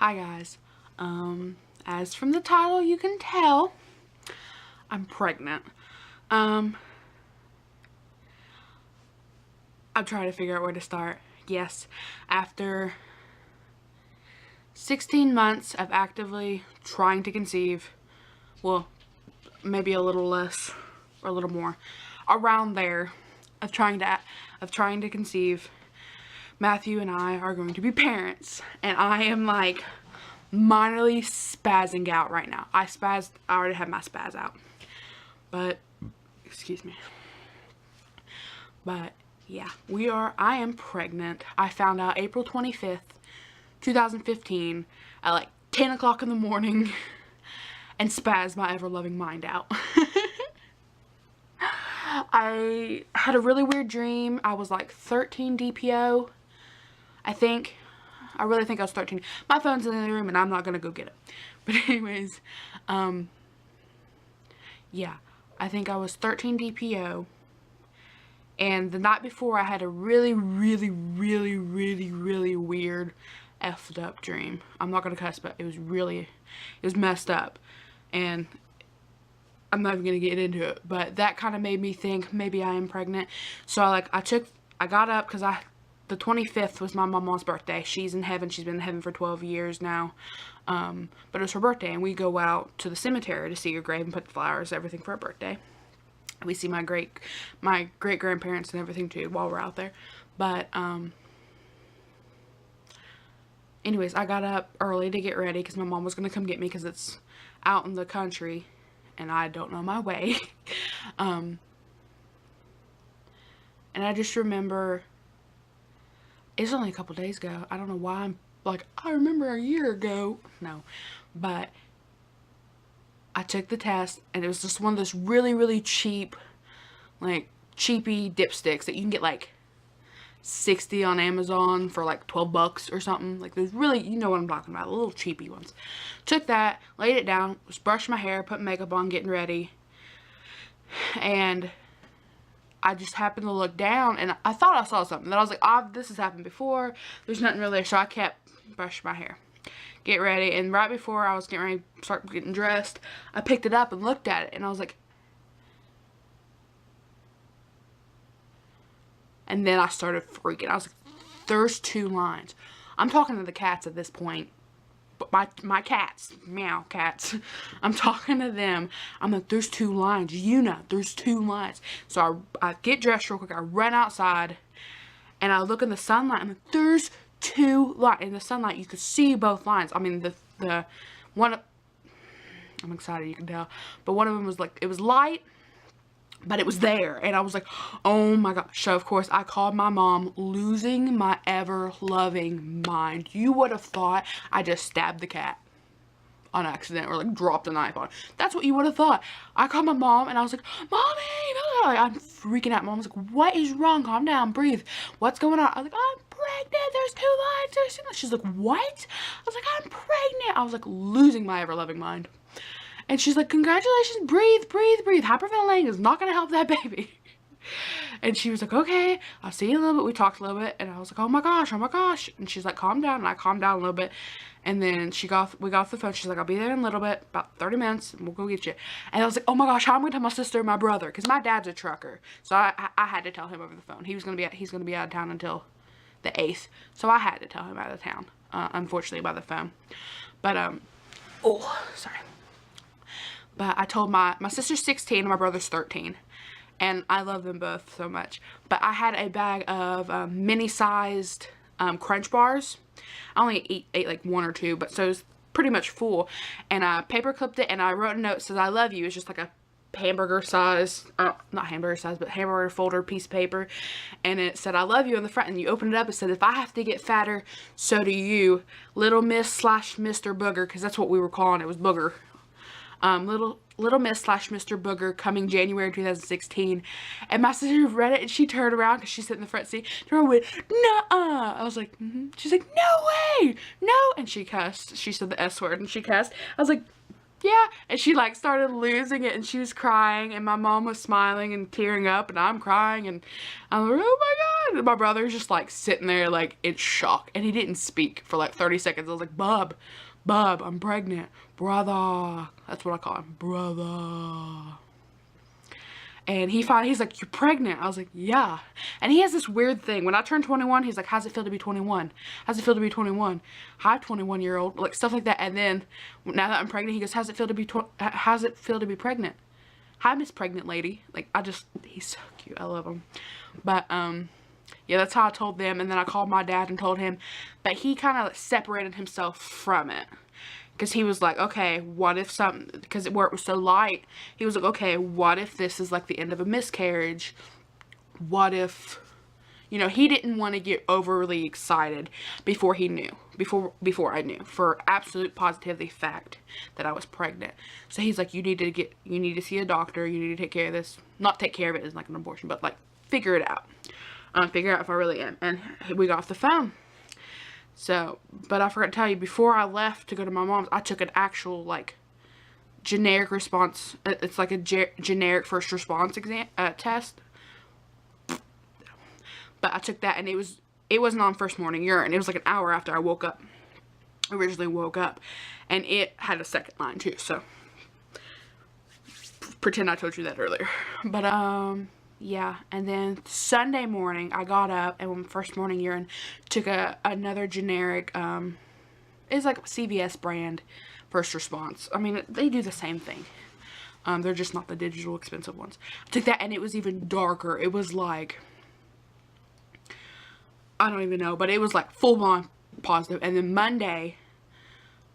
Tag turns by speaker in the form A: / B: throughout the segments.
A: Hi guys. As from the title you can tell, I'm pregnant. I'm trying to figure out where to start. Yes, after 16 months of actively trying to conceive, well, maybe a little less or a little more, around there, of trying to conceive, Matthew and I are going to be parents, and I am like minorly spazzing out right now. I already have my spaz out, but excuse me. But yeah, I am pregnant. I found out April 25th, 2015 at like 10 o'clock in the morning and spazzed my ever-loving mind out. I had a really weird dream. I was like 13 DPO, I think. I really think I was 13. My phone's in the room and I'm not gonna go get it. But anyways, yeah, I think I was 13 DPO. And the night before I had a really weird effed up dream. I'm not gonna cuss, but it was messed up. And I'm not even gonna get into it, but that kind of made me think maybe I am pregnant. So I got up because the 25th was my mom's birthday. She's in heaven. She's been in heaven for 12 years now. But it was her birthday, and we go out to the cemetery to see her grave and put the flowers, everything for her birthday. We see my great grandparents and everything too while we're out there. But anyways, I got up early to get ready because my mom was gonna come get me because it's out in the country and I don't know my way. And I just remember, it's only a couple days ago. I don't know why I'm like, I remember a year ago. No, but I took the test and it was just one of those really cheap, like cheapy dipsticks that you can get like 60 on Amazon for like 12 bucks or something. Like those really, you know what I'm talking about, the little cheapy ones. Took that, laid it down, was brushing my hair, putting makeup on, getting ready. And I just happened to look down and I thought I saw something. Then I was like, this has happened before. There's nothing really there. So I kept brushing my hair, get ready. And right before I was getting ready to start getting dressed, I picked it up and looked at it. And I was like, and then I started freaking. I was like, there's 2 lines. I'm talking to the cats at this point. But my cats, meow cats, I'm talking to them. I'm like, there's 2 lines. There's 2 lines. So I get dressed real quick. I run outside and I look in the sunlight. I'm like, there's 2 lines. In the sunlight, you could see both lines. I mean, the one, I'm excited, you can tell. But one of them was like, it was light, but it was there. And I was like, oh my gosh. So of course I called my mom, losing my ever-loving mind. You would have thought I just stabbed the cat on accident or like dropped a knife on it. That's what you would have thought. I called my mom and I was like, Mommy, I'm freaking out. Mom was like, what is wrong? Calm down, breathe. What's going on? I was like, I'm pregnant. There's 2 lines. She's like, what? I was like, I'm pregnant. I was like losing my ever-loving mind. And she's like, congratulations, breathe. Hyperventilating is not going to help that baby. And she was like, okay, I'll see you in a little bit. We talked a little bit. And I was like, oh my gosh. And she's like, calm down. And I calmed down a little bit. And then we got off the phone. She's like, I'll be there in a little bit, about 30 minutes, and we'll go get you. And I was like, oh my gosh, how am I going to tell my sister and my brother? Because my dad's a trucker. So I had to tell him over the phone. He's going to be out of town until the 8th. So I had to tell him out of town, unfortunately, by the phone. But, oh, sorry. But I told my sister's 16 and my brother's 13. And I love them both so much. But I had a bag of mini-sized Crunch bars. I only ate like 1 or 2, but so it was pretty much full. And I paper clipped it and I wrote a note that says, I love you. It's just like a hamburger size, not hamburger size, but hamburger folder piece of paper. And it said, I love you on the front. And you open it up, it said, if I have to get fatter, so do you. Little Miss / Mr. Booger, because that's what we were calling it, was Booger. Little Miss / Mr. Booger, coming January 2016. And my sister read it and she turned around because she's sitting in the front seat. Turned around and went, nuh-uh. I was like, She's like, no way, no. And she cussed. She said the S word and she cussed. I was like, Yeah, and she like started losing it and she was crying and my mom was smiling and tearing up and I'm crying and I'm like, oh my God. And my brother's just like sitting there like in shock and he didn't speak for like 30 seconds. I was like, Bub, I'm pregnant. Brother. That's what I call him. Brother. And he's like, you're pregnant. I was like, yeah. And he has this weird thing. When I turned 21, he's like, how's it feel to be 21? How's it feel to be 21? Hi, 21-year-old. Like, stuff like that. And then, now that I'm pregnant, he goes, how's it feel to be pregnant? Hi, Miss Pregnant Lady. Like, he's so cute. I love him. But, yeah, that's how I told them. And then I called my dad and told him. But he kind of like, separated himself from it. Because he was like, okay, what if because where it was so light, he was like, okay, what if this is like the end of a miscarriage? What if, you know, he didn't want to get overly excited before he knew, before I knew, for absolute positively fact that I was pregnant. So he's like, you need to see a doctor, you need to take care of this, not take care of it as like an abortion, but like figure it out. Figure out if I really am. And we got off the phone. So, but I forgot to tell you, before I left to go to my mom's, I took an actual, like, generic response, it's like a generic first response exam, test. But I took that, and it wasn't on first morning urine. It was like an hour after I originally woke up. And it had a second line, too, so, pretend I told you that earlier. But, yeah, and then Sunday morning, I got up, and when first morning urine, took another generic, it's like CVS brand first response. I mean, they do the same thing. They're just not the digital expensive ones. I took that, and it was even darker. It was like, I don't even know, but it was like full-on positive. And then Monday,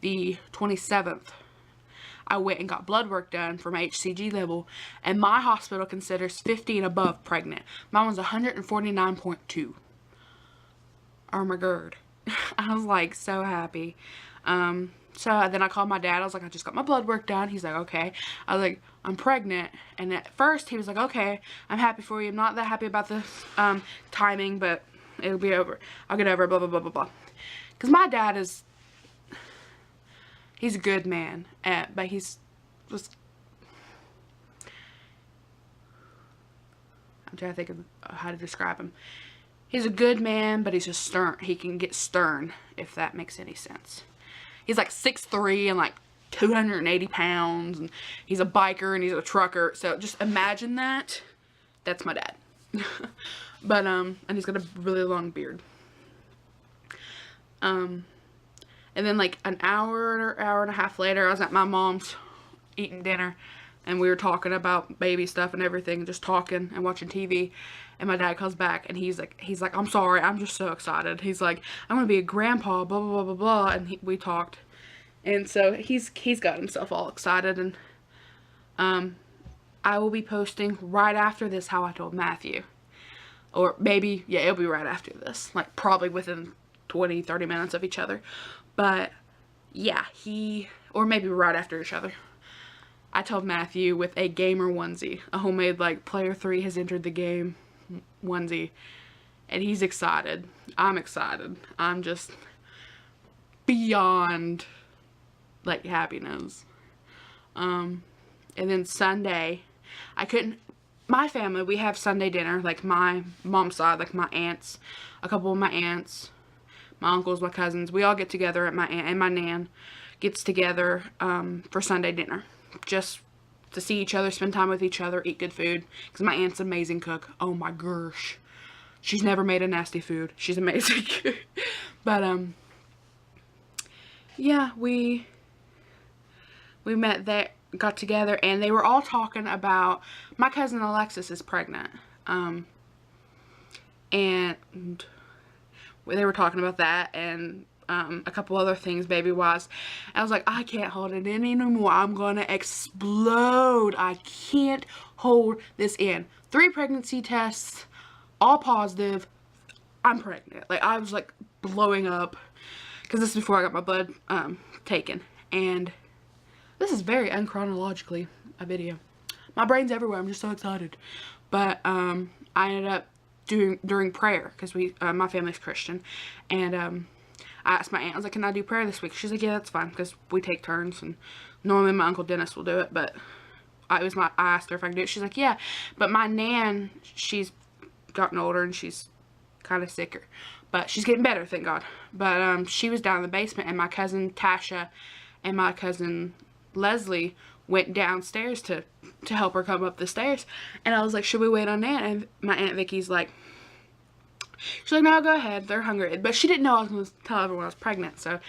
A: the 27th, I went and got blood work done for my HCG level, and my hospital considers 50 and above pregnant. Mine was 149.2. Oh my God. I was like so happy. So then I called my dad. I was like, I just got my blood work done. He's like, okay. I was like, I'm pregnant. And at first he was like, okay, I'm happy for you. I'm not that happy about the timing, but it'll be over. I'll get over it, blah, blah, blah, blah, blah. Because my dad is, he's a good man, but I'm trying to think of how to describe him. He's a good man, but he's just stern. He can get stern, if that makes any sense. He's like 6'3" and like 280 pounds, and he's a biker and he's a trucker. So just imagine that. That's my dad. But, and he's got a really long beard. And then like an hour and a half later, I was at my mom's eating dinner, and we were talking about baby stuff and everything, just talking and watching TV. And my dad comes back, and he's like, I'm sorry, I'm just so excited. He's like, I'm gonna be a grandpa, blah blah blah blah blah. And we talked, and so he's got himself all excited. And I will be posting right after this how I told Matthew, or maybe, yeah, it'll be right after this, like probably within 20-30 minutes of each other. But yeah, or maybe right after each other, I told Matthew with a gamer onesie, a homemade like Player 3 has entered the game onesie, and he's excited. I'm excited. I'm just beyond like happiness. And then Sunday, my family, we have Sunday dinner, like my mom's side, like my aunts, a couple of my aunts, my uncles, my cousins, we all get together at my aunt, and my nan gets together for Sunday dinner, just to see each other, spend time with each other, eat good food, because my aunt's an amazing cook. Oh my gosh, she's never made a nasty food. She's amazing. But yeah, we met there, got together, and they were all talking about, my cousin Alexis is pregnant, and they were talking about that, and a couple other things baby wise. I was like, I can't hold it in anymore. I'm gonna explode. I can't hold this in. 3 pregnancy tests, all positive. I'm pregnant. Like, I was like blowing up, because this is before I got my blood taken. And this is very unchronologically a video. My brain's everywhere. I'm just so excited. But I ended up during prayer, because my family's Christian, and I asked my aunt, I was like, can I do prayer this week? She's like, yeah, that's fine, because we take turns, and normally my Uncle Dennis will do it, but I asked her if I could do it. She's like, yeah, but my nan, she's gotten older, and she's kind of sicker, but she's getting better, thank God. But she was down in the basement, and my cousin Tasha and my cousin Leslie went downstairs to help her come up the stairs, and I was like, should we wait on Nan? And my Aunt Vicky's like, she's like, no, go ahead, they're hungry. But she didn't know I was going to tell everyone I was pregnant, so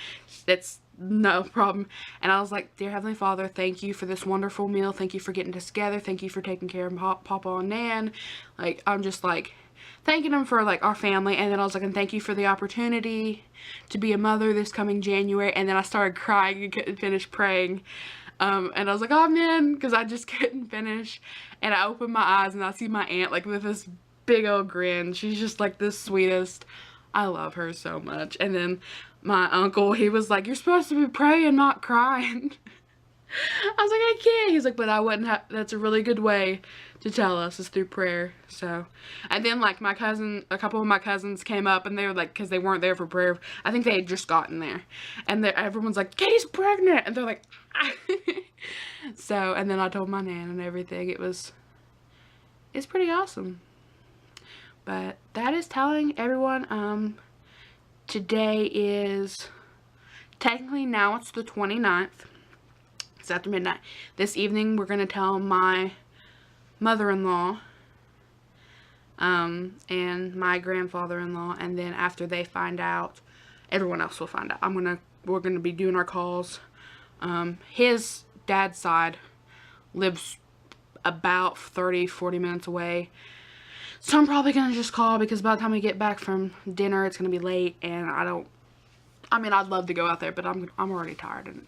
A: it's no problem. And I was like, dear Heavenly Father, thank you for this wonderful meal. Thank you for getting us together. Thank you for taking care of Papa and Nan. Like, I'm just like thanking them for like our family. And then I was like, and thank you for the opportunity to be a mother this coming January. And then I started crying and couldn't finish praying. And I was like, oh man, because I just couldn't finish. And I opened my eyes and I see my aunt like with this big old grin. She's just like the sweetest. I love her so much. And then my uncle, he was like, you're supposed to be praying, not crying. I was like, I can't. He's like, but I wouldn't have, that's a really good way to tell us, is through prayer. So, and then like my cousin, a couple of my cousins came up, and they were like, because they weren't there for prayer, I think they had just gotten there, and everyone's like, Katie's pregnant, and they're like, so, and then I told my nan and everything. It's pretty awesome. But that is telling everyone, today is, technically now it's the 29th. It's after midnight. This evening we're going to tell my mother-in-law, and my grandfather-in-law, and then after they find out, everyone else will find out. We're going to be doing our calls. His dad's side lives about 30-40 minutes away. So I'm probably going to just call, because by the time we get back from dinner, it's going to be late, and I'd love to go out there, but I'm already tired, and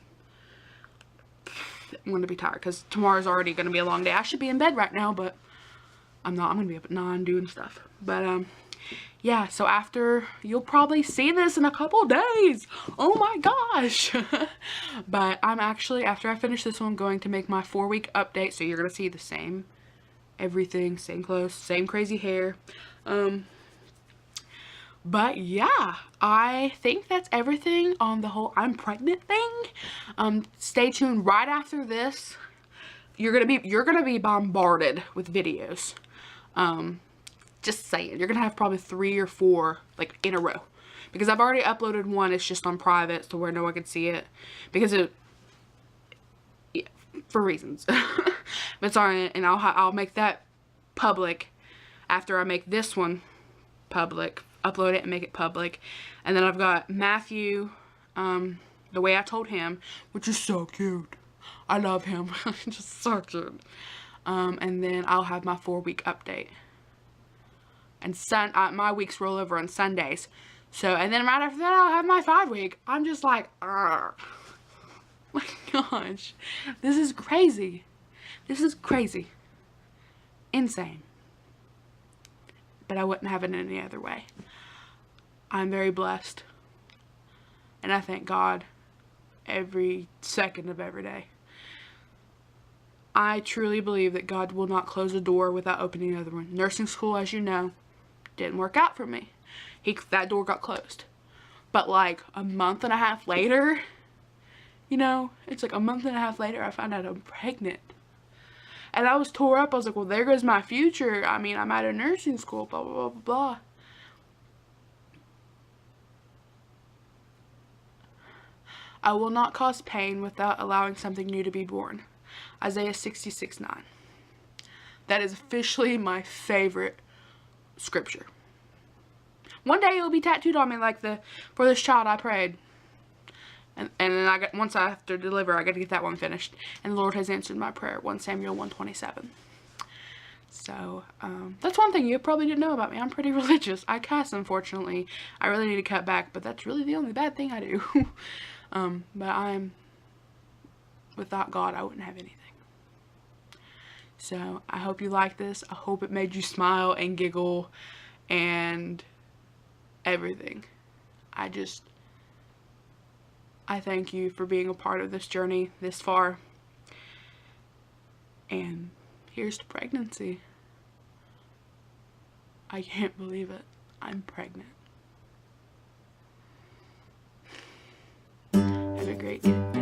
A: I'm going to be tired, because tomorrow's already going to be a long day. I should be in bed right now, but I'm not. I'm going to be up at 9 doing stuff. But, yeah, so after, you'll probably see this in a couple days. Oh my gosh. But I'm actually, after I finish this one, going to make my 4-week update, so you're going to see the same everything, same clothes, same crazy hair. But yeah, I think that's everything on the whole I'm pregnant thing. Stay tuned. Right after this, you're gonna be bombarded with videos. Just saying, you're gonna have probably 3 or 4 like in a row, because I've already uploaded one. It's just on private, so where no one can see it, because yeah, for reasons. But it's on it, and I'll make that public after I make this one public. Upload it and make it public. And then I've got Matthew, the way I told him, which is so cute. I love him. Just so cute. And then I'll have my 4-week update. And my weeks roll over on Sundays. So, and then right after that, I'll have my 5-week. I'm just like, my gosh, this is crazy. This is crazy. Insane. But I wouldn't have it any other way. I'm very blessed. And I thank God every second of every day. I truly believe that God will not close a door without opening another one. Nursing school, as you know, didn't work out for me. That door got closed. But like a month and a half later, you know, it's like a month and a half later, I found out I'm pregnant. And I was tore up. I was like, well, there goes my future. I mean, I'm out of nursing school, blah, blah, blah, blah, blah. I will not cause pain without allowing something new to be born. Isaiah 66:9. That is officially my favorite scripture. One day it will be tattooed on me like for this child I prayed. And then once I have to deliver, I got to get that one finished. And the Lord has answered my prayer. 1 Samuel 1:27. So, that's one thing you probably didn't know about me. I'm pretty religious. I cuss, unfortunately. I really need to cut back, but that's really the only bad thing I do. But without God, I wouldn't have anything. So, I hope you like this. I hope it made you smile and giggle and everything. I thank you for being a part of this journey this far. And here's to pregnancy. I can't believe it. I'm pregnant. great day.